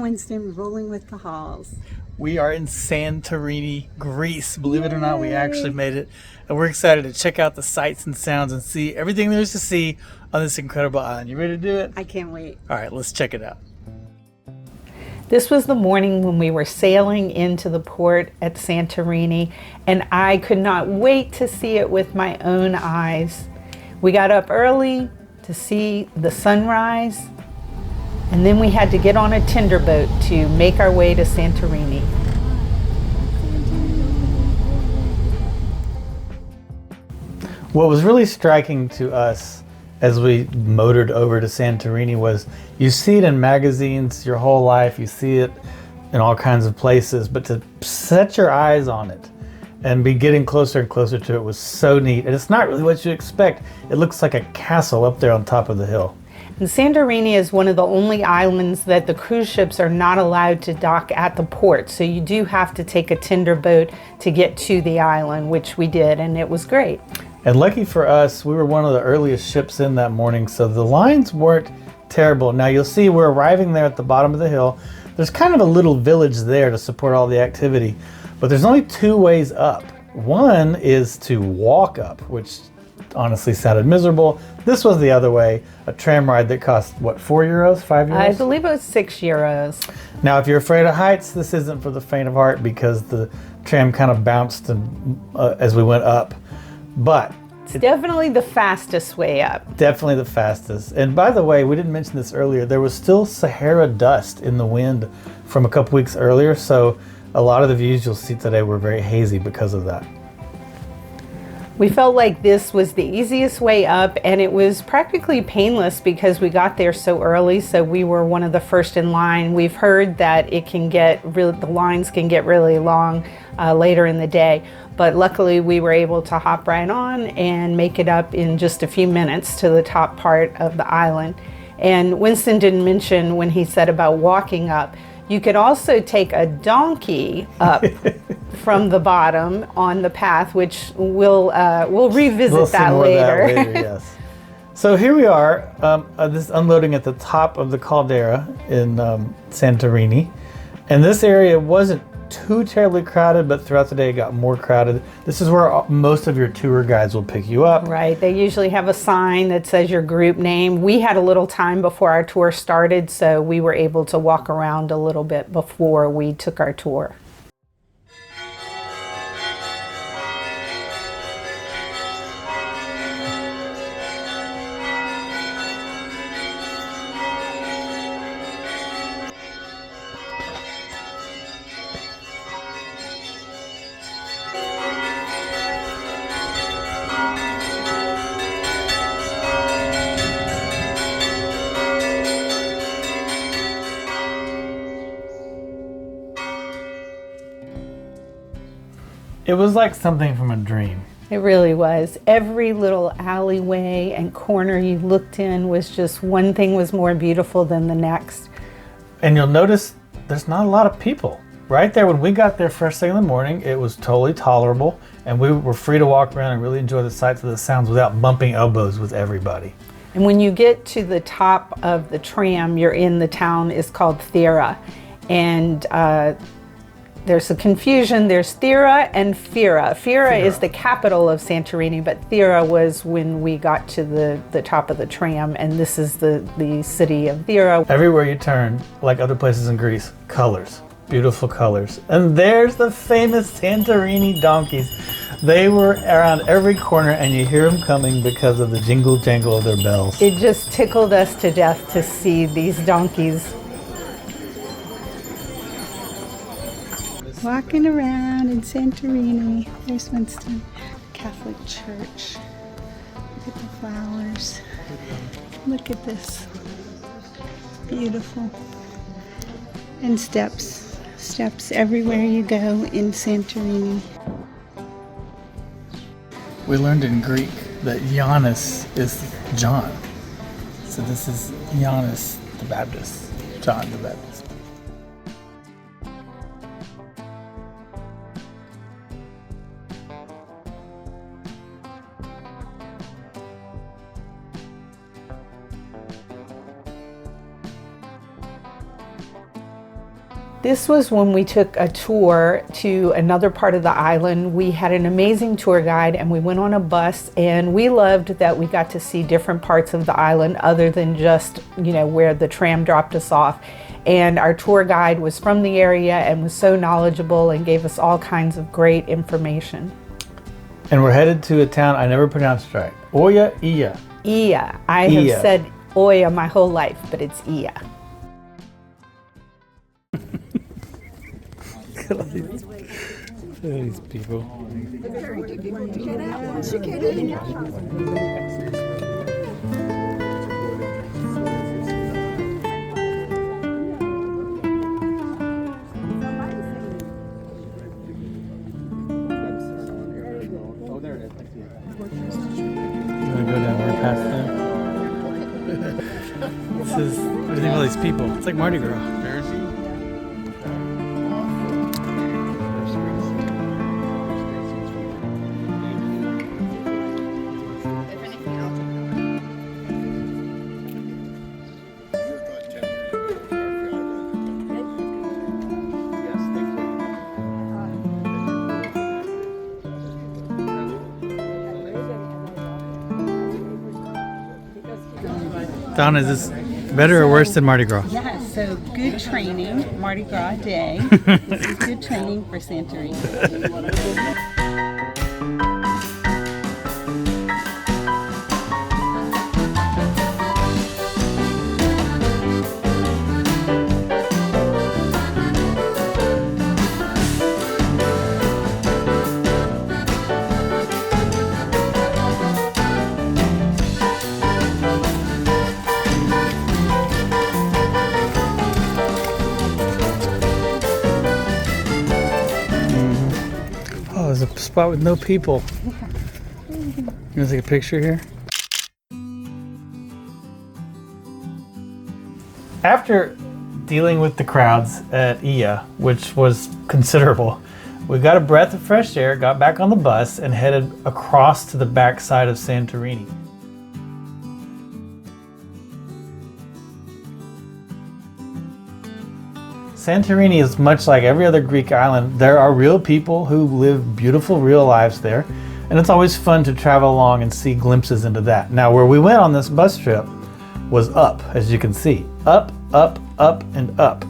Winston, rolling with the Halls. We are in Santorini, Greece. Believe it or not, we actually made it. And we're excited to check out the sights and sounds and see everything there is to see on this incredible island. You ready to do it? I can't wait. All right, let's check it out. This was the morning when we were sailing into the port at Santorini, and I could not wait to see it with my own eyes. We got up early to see the sunrise, and then we had to get on a tender boat to make our way to Santorini. What was really striking to us as we motored over to Santorini was you see it in magazines your whole life, you see it in all kinds of places, but to set your eyes on it and be getting closer and closer to it was so neat. And it's not really what you expect. It looks like a castle up there on top of the hill. And Santorini is one of the only islands that the cruise ships are not allowed to dock at the port. So you do have to take a tender boat to get to the island, which we did, and it was great. And lucky for us, we were one of the earliest ships in that morning, so the lines weren't terrible. Now you'll see we're arriving there at the bottom of the hill. There's kind of a little village there to support all the activity, but there's only two ways up. One is to walk up, which honestly sounded miserable. This was the other way, a tram ride that cost, what, €4, €5? I believe it was €6. Now, if you're afraid of heights, this isn't for the faint of heart because the tram kind of bounced as we went up. But it's definitely the fastest way up. Definitely the fastest. And by the way, we didn't mention this earlier, there was still Sahara dust in the wind from a couple weeks earlier, so a lot of the views you'll see today were very hazy because of that. We felt like this was the easiest way up, and it was practically painless because we got there so early, so we were one of the first in line. We've heard that the lines can get really long later in the day, but luckily we were able to hop right on and make it up in just a few minutes to the top part of the island. And Winston didn't mention when he said about walking up, you could also take a donkey up from the bottom on the path, which we'll revisit that later. Yes. So here we are, this is unloading at the top of the caldera in Santorini. And this area wasn't too terribly crowded, but throughout the day it got more crowded. This is where most of your tour guides will pick you up. Right, they usually have a sign that says your group name. We had a little time before our tour started, so we were able to walk around a little bit before we took our tour. It was like something from a dream. It really was. Every little alleyway and corner you looked in was just one thing was more beautiful than the next. And you'll notice there's not a lot of people. Right there when we got there first thing in the morning, it was totally tolerable and we were free to walk around and really enjoy the sights and the sounds without bumping elbows with everybody. And when you get to the top of the tram, you're in the town is called Fira. And there's a confusion. There's Fira and Fira. Fira is the capital of Santorini, but Fira was when we got to the top of the tram, and this is the city of Fira. Everywhere you turn, like other places in Greece, colors, beautiful colors. And there's the famous Santorini donkeys. They were around every corner and you hear them coming because of the jingle jangle of their bells. It just tickled us to death to see these donkeys. Walking around in Santorini. There's Winston Catholic Church. Look at the flowers. Look at this. Beautiful. And steps. Steps everywhere you go in Santorini. We learned in Greek that Giannis is John. So this is Giannis the Baptist. John the Baptist. This was when we took a tour to another part of the island. We had an amazing tour guide and we went on a bus, and we loved that we got to see different parts of the island other than just, where the tram dropped us off. And our tour guide was from the area and was so knowledgeable and gave us all kinds of great information. And we're headed to a town I never pronounced right. Oya Iya. Iya. I have said Oya my whole life, but it's Iya. These people. Go down there past them. This is, what do you think of all these people? It's like Mardi Gras. Donna, is this better or worse than Mardi Gras? Yeah, so good training, Mardi Gras day. This is good training for Santorini. There's a spot with no people. You want to take a picture here? After dealing with the crowds at Iya, which was considerable, we got a breath of fresh air, got back on the bus, and headed across to the backside of Santorini. Santorini is much like every other Greek island. There are real people who live beautiful real lives there, and it's always fun to travel along and see glimpses into that. Now, where we went on this bus trip was up, as you can see. Up, up, up, and up.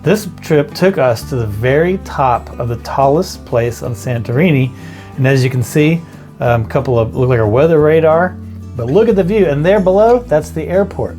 This trip took us to the very top of the tallest place on Santorini, and as you can see, a couple of, look like a weather radar, but look at the view, and there below, that's the airport.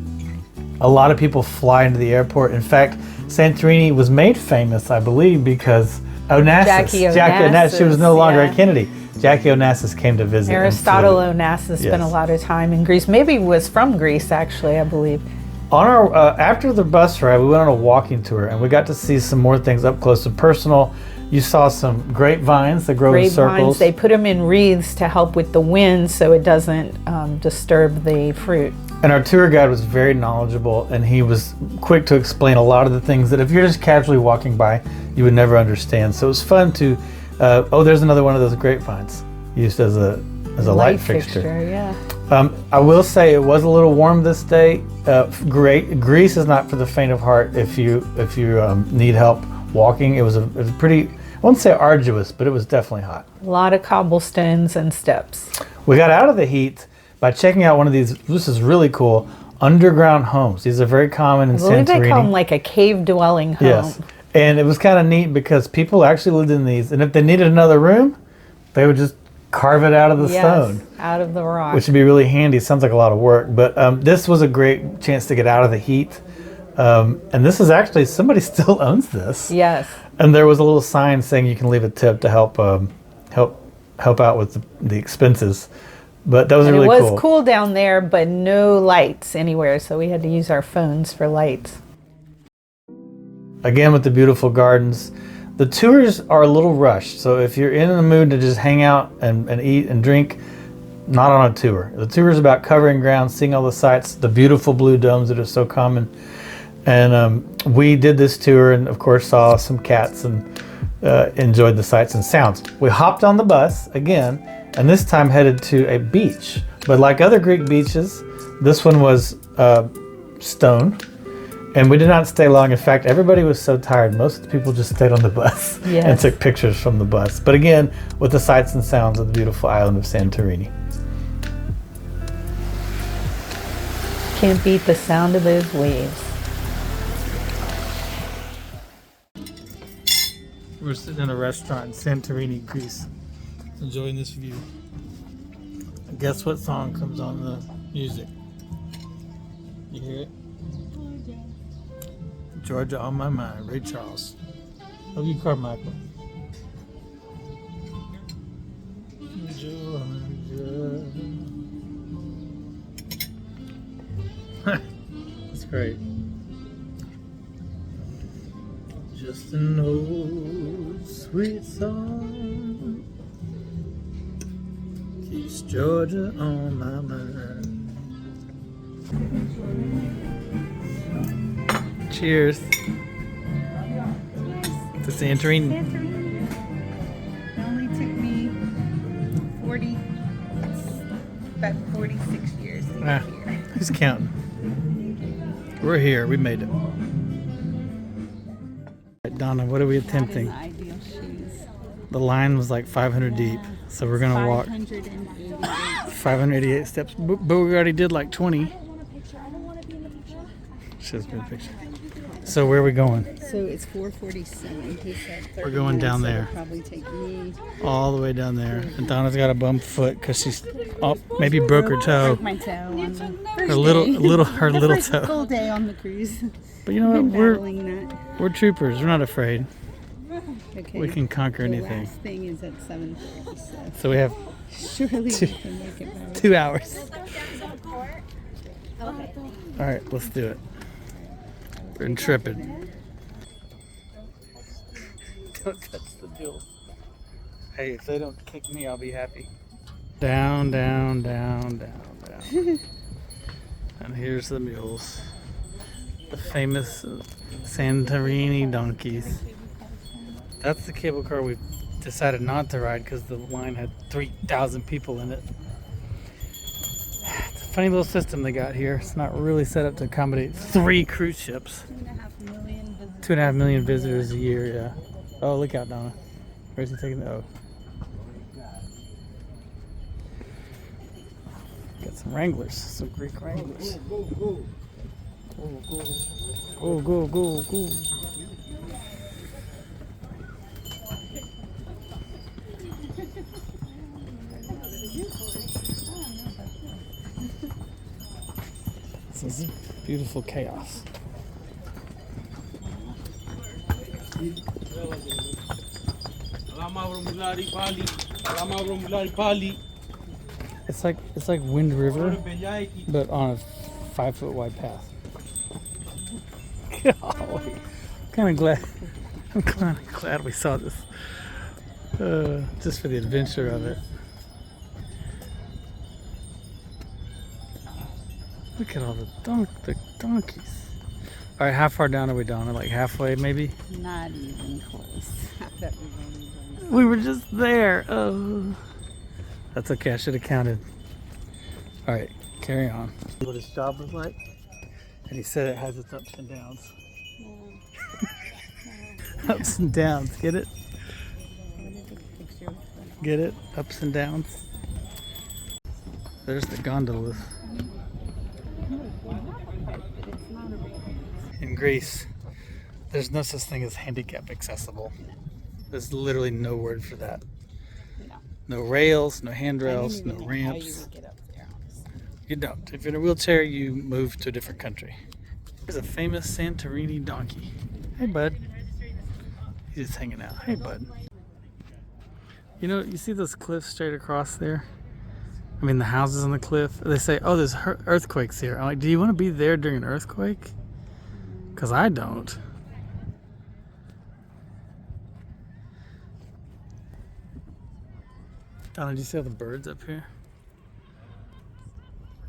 A lot of people fly into the airport. In fact, Santorini was made famous, I believe, because Jackie Onassis, she was no longer at Kennedy. Jackie Onassis came to visit. Aristotle Onassis spent a lot of time in Greece. Maybe was from Greece, actually, I believe. On our after the bus ride, we went on a walking tour, and we got to see some more things up close and personal. You saw some grapevines that grow in circles. They put them in wreaths to help with the wind so it doesn't disturb the fruit. And our tour guide was very knowledgeable, and he was quick to explain a lot of the things that if you're just casually walking by, you would never understand. So it was fun to, there's another one of those grapevines used as a light fixture. Yeah. I will say it was a little warm this day. Greece is not for the faint of heart if you need help walking. It was a pretty, I won't say arduous, but it was definitely hot. A lot of cobblestones and steps. We got out of the heat by checking out one of these, this is really cool, underground homes. These are very common in Santorini. I believe they call them like a cave dwelling home. Yes, and it was kind of neat because people actually lived in these, and if they needed another room, they would just carve it out of the stone. Out of the rock. Which would be really handy. Sounds like a lot of work, but this was a great chance to get out of the heat. And this is actually, somebody still owns this. Yes. And there was a little sign saying you can leave a tip to help out with the expenses. But that was really cool. It was cool down there, but no lights anywhere, so we had to use our phones for lights. Again, with the beautiful gardens. The tours are a little rushed, so if you're in the mood to just hang out and eat and drink, not on a tour. The tour is about covering ground, seeing all the sights, the beautiful blue domes that are so common. And we did this tour and, of course, saw some cats and enjoyed the sights and sounds. We hopped on the bus again, and this time headed to a beach. But like other Greek beaches, this one was stone. And we did not stay long. In fact, everybody was so tired. Most of the people just stayed on the bus and took pictures from the bus. But again, with the sights and sounds of the beautiful island of Santorini. Can't beat the sound of those waves. We're sitting in a restaurant in Santorini, Greece, enjoying this view. And guess what song comes on the music? You hear it? Georgia on My Mind, Ray Charles. Love you, Carmichael. Georgia. That's great. Just an old sweet song keeps Georgia on my mind. Cheers to Santorini. It only took me about 46 years to get here. Who's counting? We're here. We made it. Right, Donna, what are we attempting? Not in ideal shoes. The line was like 500 deep, so we're gonna walk 588 steps. But we already did like 20. She has a good picture. So where are we going? So it's 4:47. He said 30 We're going down minutes, there. so it'll probably take me. All the way down there. And Donna's got a bum foot because she's maybe broke her toe. Broke my toe on the first Her day. little The first toe. full day on the cruise. But you know what? Been battling that. We're troopers. We're not afraid. Okay. We can conquer the anything. last thing is at 7:30, So we have so surely we can make it better. 2 hours. All right, let's do it. We're intrepid. Don't touch the jewels. Hey, if they don't kick me, I'll be happy. Down, down, down, down, down. And here's the mules. The famous Santorini donkeys. That's the cable car we decided not to ride because the line had 3,000 people in it. It's a funny little system they got here. It's not really set up to accommodate 3 cruise ships. 2.5 million visitors. 2.5 million visitors a year, yeah. Oh, look out, Donna. Where's he taking the... Oh. Got some Wranglers, some Greek Wranglers. Go, go, go, go. This is beautiful chaos. It's like Wind River, but on a 5-foot wide path. Golly. I'm kind of glad we saw this, just for the adventure of it. Look at all the donkeys. All right, how far down are we, Donna? Like halfway, maybe? Not even close. I bet we've only done We were just there. Oh, that's okay. I should have counted. All right, carry on. What his job was like, and he said it has its ups and downs. Ups and downs. Get it? Get it? Ups and downs. There's the gondolas. In Greece, there's no such thing as handicap accessible. There's literally no word for that. No rails, no handrails, no ramps. You don't. If you're in a wheelchair, you move to a different country. There's a famous Santorini donkey. Hey, bud. He's just hanging out. Hey, bud. You know, you see those cliffs straight across there? I mean, the houses on the cliff. They say, oh, there's earthquakes here. I'm like, do you want to be there during an earthquake? Because I don't. Donna, do you see all the birds up here?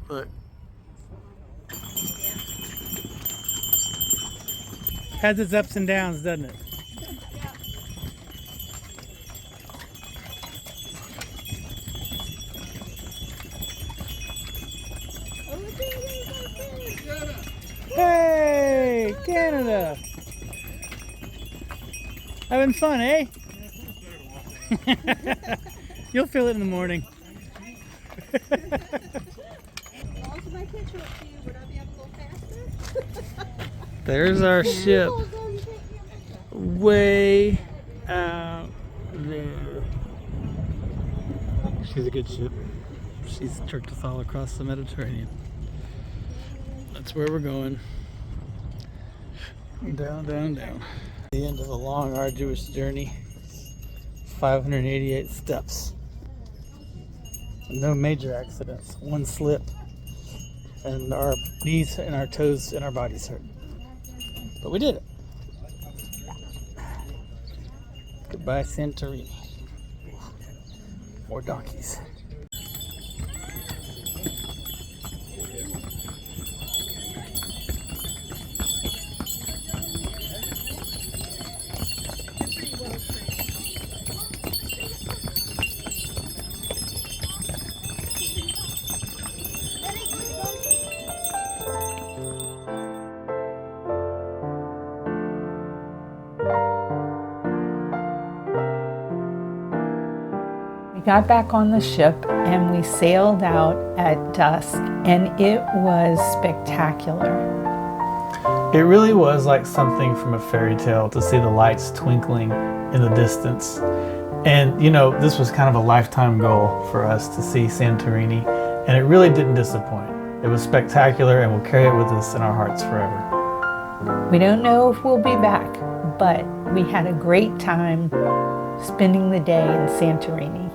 Look. Has its ups and downs, doesn't it? Hey! Canada. Having fun, eh? You'll feel it in the morning. As long as I catch up to you, would I be able to go faster? There's our ship. Way out there. She's a good ship. She's jerked us all across the Mediterranean. That's where we're going. Down, down, down. The end of a long, arduous journey. 588 steps. No major accidents. One slip. And our knees and our toes and our bodies hurt. But we did it. Goodbye, Santorini. More donkeys. We got back on the ship and we sailed out at dusk, and it was spectacular. It really was like something from a fairy tale to see the lights twinkling in the distance. And you know, this was kind of a lifetime goal for us to see Santorini, and it really didn't disappoint. It was spectacular, and we'll carry it with us in our hearts forever. We don't know if we'll be back, but we had a great time spending the day in Santorini.